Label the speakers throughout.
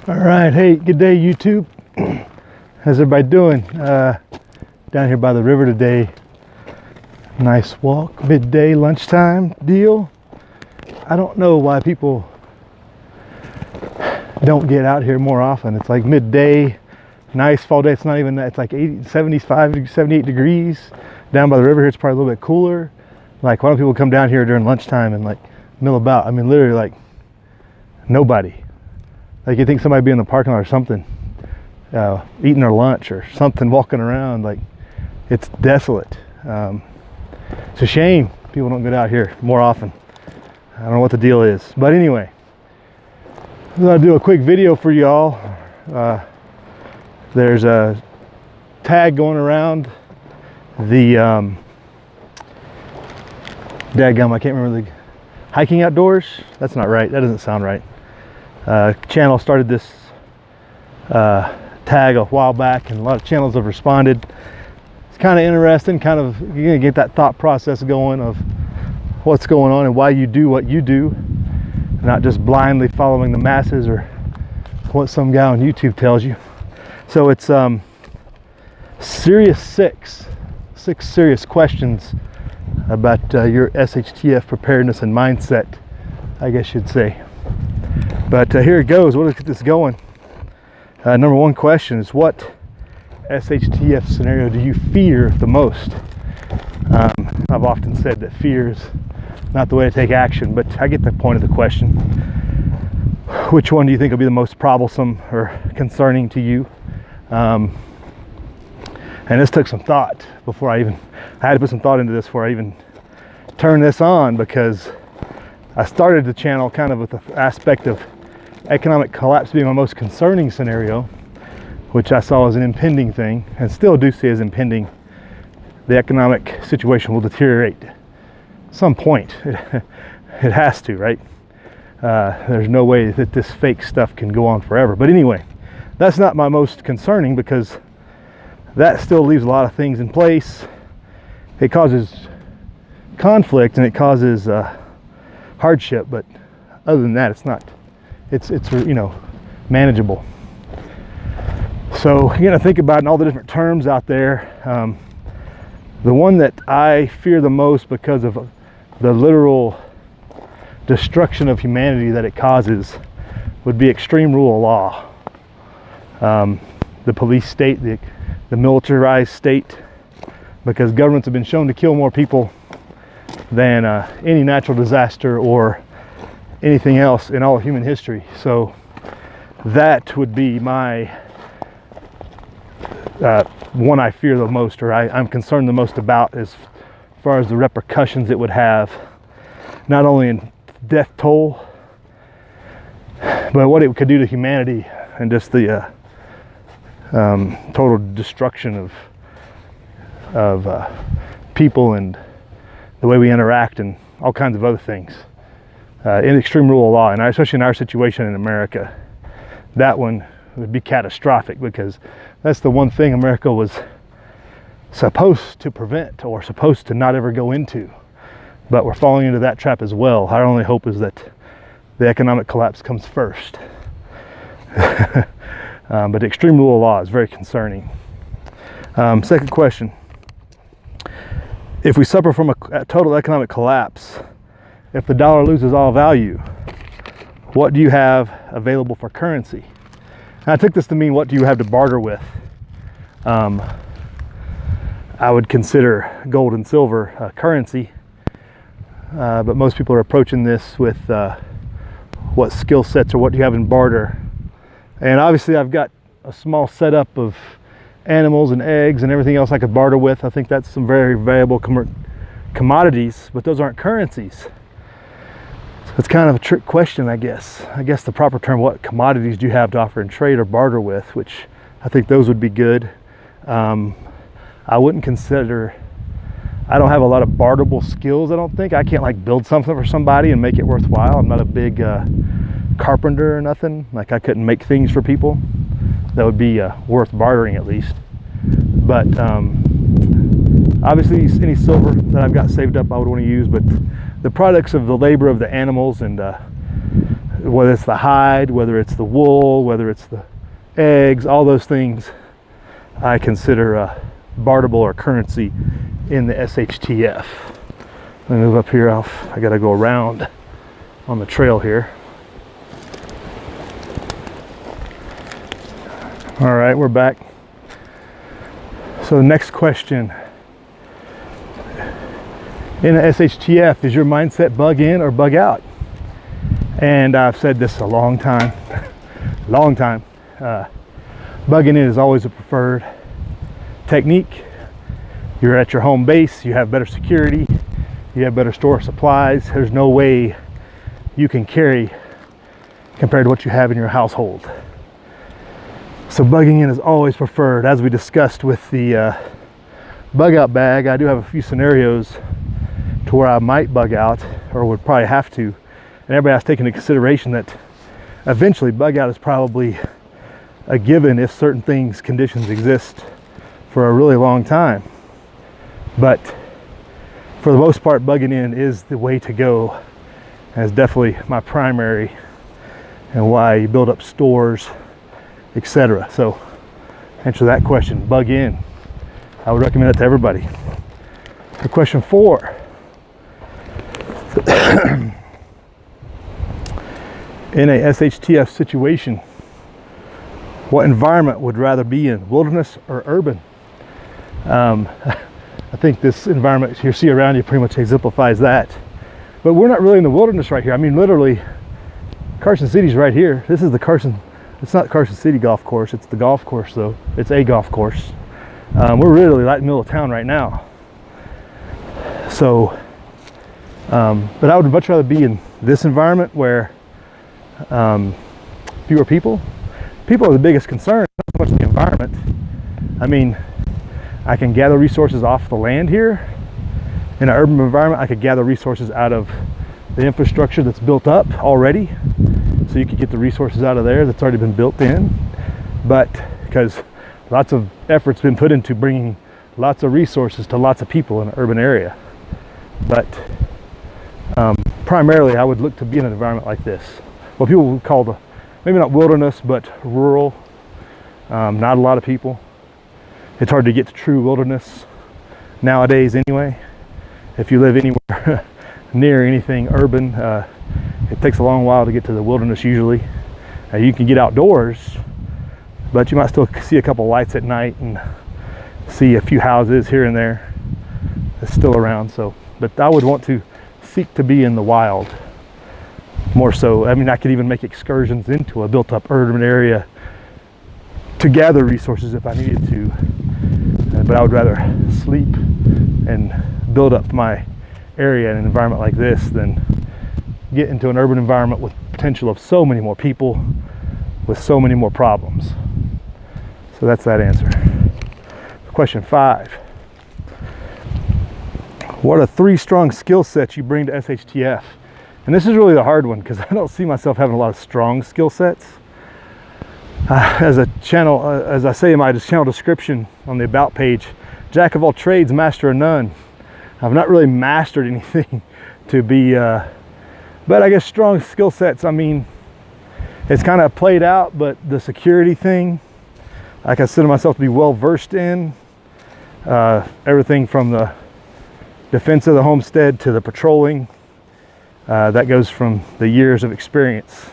Speaker 1: All right, hey, good day YouTube. How's everybody doing? Down here by the river today. Nice walk, midday, lunchtime deal. I don't know why people don't get out here more often. It's like midday, nice fall day. It's not even that. It's like 75, 78 degrees. Down by the river here, it's probably a little bit cooler. Like, why don't people come down here during lunchtime and like mill about? I mean, literally like nobody. Like, you think somebody be in the parking lot or something, eating their lunch or something, walking around. Like, it's desolate. It's a shame people don't get out here more often. I don't know what the deal is, but anyway, I'm gonna do a quick video for y'all. There's a tag going around the dadgum, I can't remember, the hiking outdoors. That's not right. That doesn't sound right. Channel started this tag a while back, and a lot of channels have responded. It's kind of interesting, kind of, you're gonna get that thought process going of what's going on and why you do what you do, not just blindly following the masses or what some guy on YouTube tells you. So it's serious six serious questions about your SHTF preparedness and mindset, I guess you'd say. But here it goes. We'll get this going. Number one question is, what SHTF scenario do you fear the most? I've often said that fear is not the way to take action, but I get the point of the question. Which one do you think will be the most troublesome or concerning to you? And this took some thought before I had to put some thought into this before I even turned this on, because I started the channel kind of with the aspect of economic collapse being my most concerning scenario, which I saw as an impending thing, and still do see as impending. The economic situation will deteriorate at some point. It has to, right? There's no way that this fake stuff can go on forever. But anyway, that's not my most concerning, because that still leaves a lot of things in place. It causes conflict and it causes hardship, but other than that, it's not. It's you know, manageable. So you're gonna think about it in all the different terms out there. The one that I fear the most because of the literal destruction of humanity that it causes would be extreme rule of law. The police state, the militarized state, because governments have been shown to kill more people than any natural disaster or anything else in all of human history. So that would be my one I fear the most, or I'm concerned the most about, as far as the repercussions it would have, not only in death toll, but what it could do to humanity, and just the total destruction of people and the way we interact and all kinds of other things. In extreme rule of law, and especially in our situation in America, that one would be catastrophic, because that's the one thing America was supposed to prevent, or supposed to not ever go into. But we're falling into that trap as well. Our only hope is that the economic collapse comes first. But extreme rule of law is very concerning. Second question. If we suffer from a total economic collapse, if the dollar loses all value, what do you have available for currency? And I took this to mean, what do you have to barter with? I would consider gold and silver currency, but most people are approaching this with what skill sets or what do you have in barter. And obviously I've got a small setup of animals and eggs and everything else I could barter with. I think that's some very valuable commodities, but those aren't currencies. It's kind of a trick question, I guess. I guess the proper term, what commodities do you have to offer in trade or barter with, which I think those would be good. I wouldn't consider, I don't have a lot of barterable skills, I don't think. I can't like build something for somebody and make it worthwhile. I'm not a big carpenter or nothing. Like, I couldn't make things for people that would be worth bartering at least. But obviously any silver that I've got saved up I would want to use, but the products of the labor of the animals and whether it's the hide, whether it's the wool, whether it's the eggs, all those things I consider barterable or currency in the SHTF. Let me move up here. I gotta go around on the trail here. All right, we're back. So the next question. In the SHTF, is your mindset bug in or bug out? And I've said this a long time, bugging in is always a preferred technique. You're at your home base, you have better security, you have better store supplies. There's no way you can carry compared to what you have in your household. So bugging in is always preferred. As we discussed with the bug out bag, I do have a few scenarios to where I might bug out or would probably have to. And everybody has to take into consideration that eventually bug out is probably a given if certain things, conditions exist for a really long time. But for the most part, bugging in is the way to go. And it's definitely my primary and why you build up stores, etc. So answer that question, bug in. I would recommend it to everybody. So question 4. In a SHTF situation, what environment would rather be in, wilderness or urban? I think this environment you see around you pretty much exemplifies that. But we're not really in the wilderness right here. I mean, literally, Carson City's right here. This is the Carson, it's not Carson City Golf Course, it's the golf course though. It's a golf course. We're really right in the middle of town right now. So, but I would much rather be in this environment where fewer people. People are the biggest concern, not so much the environment. I mean, I can gather resources off the land here. In an urban environment, I could gather resources out of the infrastructure that's built up already. So you could get the resources out of there that's already been built in. But because lots of effort's been put into bringing lots of resources to lots of people in an urban area. But primarily, I would look to be in an environment like this. What people would call the, maybe not wilderness, but rural. Not a lot of people. It's hard to get to true wilderness nowadays anyway. If you live anywhere near anything urban, it takes a long while to get to the wilderness usually. You can get outdoors, but you might still see a couple lights at night and see a few houses here and there that's still around. So, but I would want to seek to be in the wild more so. I mean, I could even make excursions into a built-up urban area to gather resources if I needed to. But I would rather sleep and build up my area in an environment like this than get into an urban environment with potential of so many more people with so many more problems. So that's that answer. Question 5. What are 3 strong skill sets you bring to SHTF? And this is really the hard one because I don't see myself having a lot of strong skill sets. As a channel, as I say in my channel description on the About page, jack of all trades, master of none. I've not really mastered anything to be, but I guess strong skill sets, I mean, it's kind of played out, but the security thing, I consider myself to be well versed in. Everything from the defense of the homestead to the patrolling, that goes from the years of experience.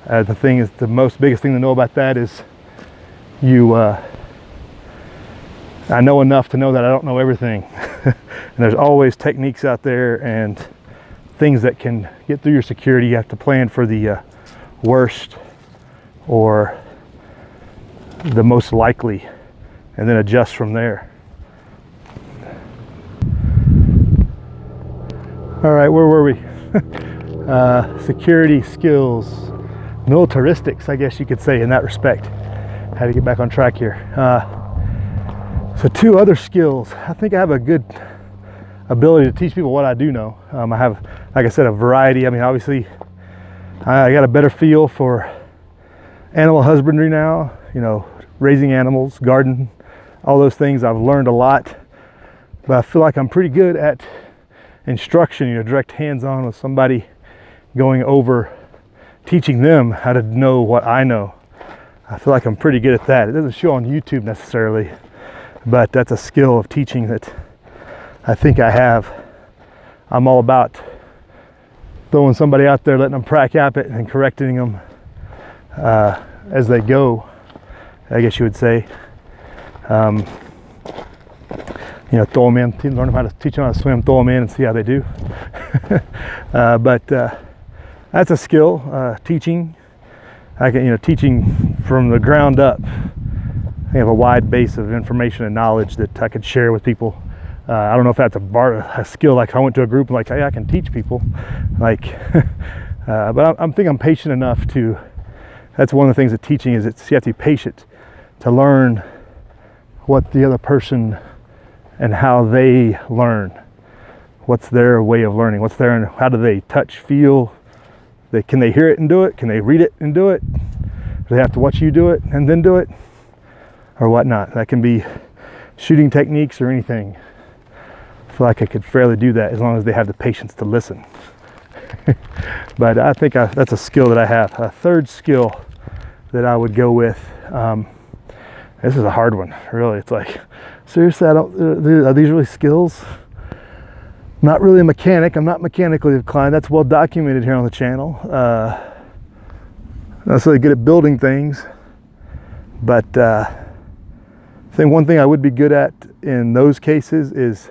Speaker 1: The thing is, the biggest thing to know about that is I know enough to know that I don't know everything. And there's always techniques out there and things that can get through your security. You have to plan for the worst or the most likely and then adjust from there. All right, where were we? Security skills. Militaristics, I guess you could say in that respect. How to get back on track here. So 2 other skills. I think I have a good ability to teach people what I do know. I have, like I said, a variety. I mean, obviously, I got a better feel for animal husbandry now, you know, raising animals, garden, all those things. I've learned a lot, but I feel like I'm pretty good at instruction, you know, direct hands-on with somebody, going over, teaching them how to know what I know. I feel like I'm pretty good at that. It doesn't show on YouTube necessarily, but that's a skill of teaching that I think I have. I'm all about throwing somebody out there, letting them crack at it and correcting them as they go, I guess you would say. You know, throw them in, learn them how to teach them how to swim, throw them in and see how they do. But that's a skill, teaching. I can, teaching from the ground up. I have a wide base of information and knowledge that I could share with people. I don't know if that's a skill, like I went to a group and like, hey, I can teach people. Like, but I think I'm patient enough to, that's one of the things of teaching is you have to be patient to learn what the other person and how they learn. What's their way of learning? How do they touch, feel? Can they hear it and do it? Can they read it and do it? Do they have to watch you do it and then do it? Or whatnot. That can be shooting techniques or anything. I feel like I could fairly do that as long as they have the patience to listen. But I think that's a skill that I have. A third skill that I would go with, this is a hard one, really. It's like, seriously, are these really skills? Not really a mechanic. I'm not mechanically inclined. That's well documented here on the channel. Not really good at building things, but I think one thing I would be good at in those cases is,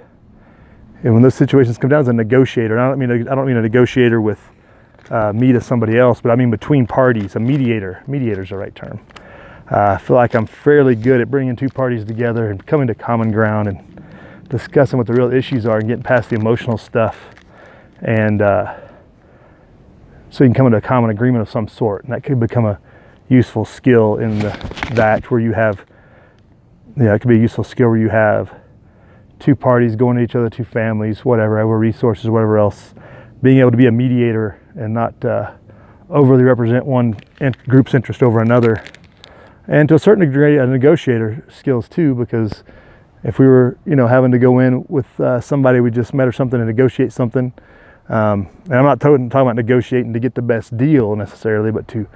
Speaker 1: and when those situations come down, as a negotiator. And I don't mean a negotiator with me to somebody else, but I mean between parties, a mediator. Mediator's the right term. I feel like I'm fairly good at bringing two parties together and coming to common ground and discussing what the real issues are and getting past the emotional stuff, and so you can come into a common agreement of some sort, and that could become a useful skill in that where you have, it could be a useful skill where you have two parties going to each other, two families, whatever resources, whatever else, being able to be a mediator and not overly represent one group's interest over another, and to a certain degree a negotiator skills too, because if we were, having to go in with somebody we just met or something and negotiate something, and I'm not talking about negotiating to get the best deal necessarily, but to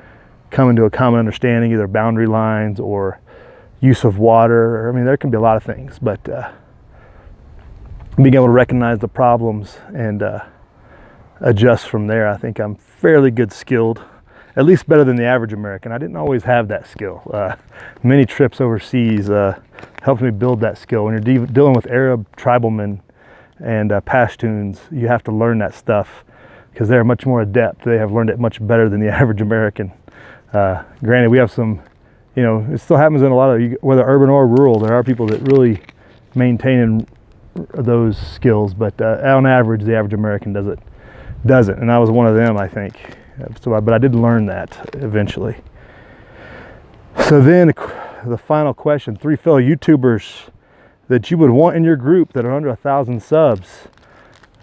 Speaker 1: come into a common understanding, either boundary lines or use of water. There can be a lot of things, but being able to recognize the problems and adjust from there, I think I'm fairly good skilled, at least better than the average American. I didn't always have that skill. Many trips overseas helped me build that skill. When you're dealing with Arab tribalmen and Pashtuns, you have to learn that stuff because they're much more adept. They have learned it much better than the average American. Granted, we have some, it still happens in a lot of, whether urban or rural, there are people that really maintain those skills, but on average, the average American doesn't. And I was one of them, I think. But I did learn that eventually. So then the final question, 3 fellow YouTubers that you would want in your group that are under 1,000 subs.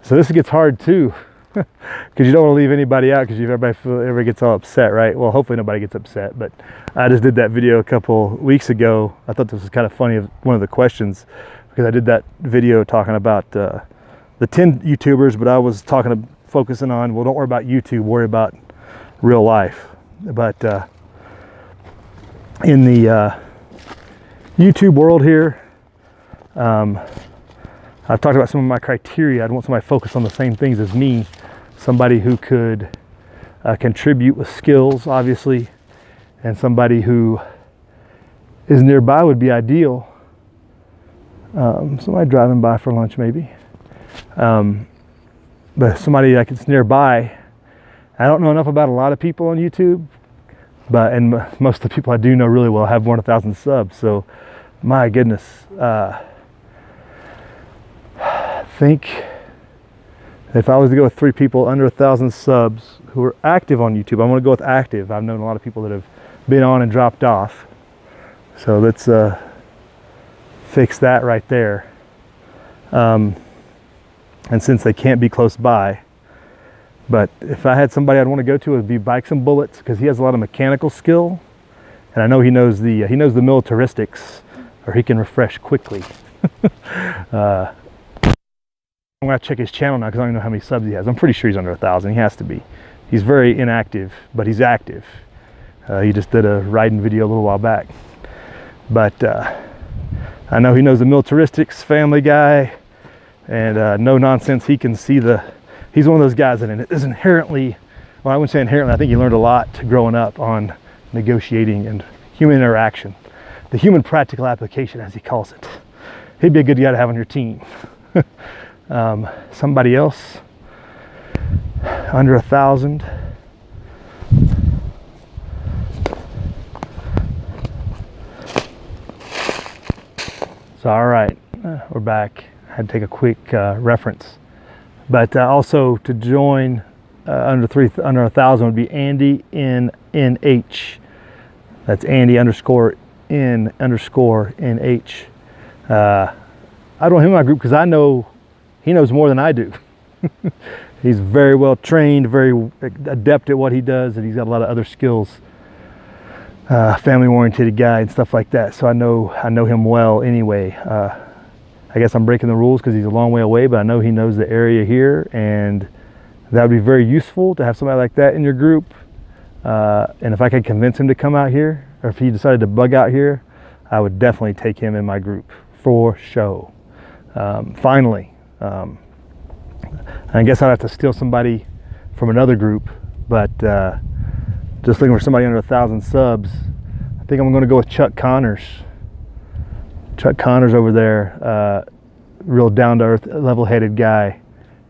Speaker 1: So this gets hard too, because you don't want to leave anybody out, because everybody gets all upset, right? Well, hopefully nobody gets upset, but I just did that video a couple weeks ago. I thought this was kind of funny, one of the questions, because I did that video talking about the 10 YouTubers, but I was focusing on, well, don't worry about YouTube, worry about real life. But in the YouTube world here, I've talked about some of my criteria. I'd want somebody focused on the same things as me, somebody who could contribute with skills, obviously, and somebody who is nearby would be ideal. Somebody driving by for lunch maybe. But somebody that's nearby. I don't know enough about a lot of people on YouTube, and most of the people I do know really well have more than 1,000 subs. So, my goodness, I think if I was to go with 3 people under 1,000 subs who are active on YouTube, I'm going to go with active. I've known a lot of people that have been on and dropped off. So let's fix that right there. And since they can't be close by, but if I had somebody I'd want to go to, it would be Bikes and Bullets, because he has a lot of mechanical skill, and I know he knows the militaristics, or he can refresh quickly. I'm gonna check his channel now because I don't know how many subs he has. I'm pretty sure he's under 1,000. He has to be. he's very inactive, but he's active. He just did a riding video a little while back. But I know he knows the militaristics, family guy, and no nonsense. He can see he's one of those guys that is inherently, well, I wouldn't say inherently, I think he learned a lot growing up on negotiating and human interaction. The human practical application, as he calls it. He'd be a good guy to have on your team. Somebody else, under 1,000. So, all right, we're back. I had to take a quick reference. But also to join under 1,000 would be Andy NH. That's Andy _ N _ NH. I don't want him in my group because I know he knows more than I do. He's very well trained, very adept at what he does, and he's got a lot of other skills. Family-oriented guy and stuff like that. So I know him well anyway. I guess I'm breaking the rules because he's a long way away, but I know he knows the area here, and that would be very useful to have somebody like that in your group. And if I could convince him to come out here, or if he decided to bug out here, I would definitely take him in my group for show. Finally, I guess I'd have to steal somebody from another group, but just looking for somebody under 1,000 subs. I think I'm going to go with Chuck Connors. Chuck Connors over there, real down-to-earth, level-headed guy.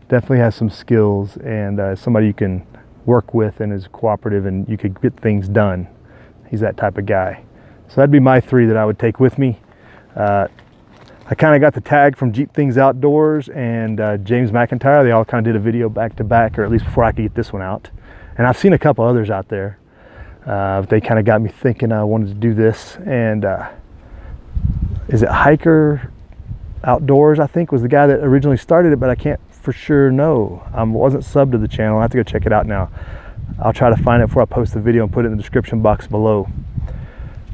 Speaker 1: Definitely has some skills, and somebody you can work with and is cooperative, and you could get things done. He's that type of guy. So that'd be my 3 that I would take with me. I kind of got the tag from Jeep Things Outdoors and James McIntyre. They all kind of did a video back to back, or at least before I could get this one out. And I've seen a couple others out there. They kind of got me thinking I wanted to do this. And is it Hiker Outdoors, I think, was the guy that originally started it, but I can't for sure know. I wasn't subbed to the channel. I have to go check it out now. I'll try to find it before I post the video and put it in the description box below.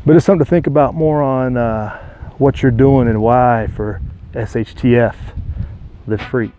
Speaker 1: But it's something to think about more on what you're doing and why for SHTF. Live free.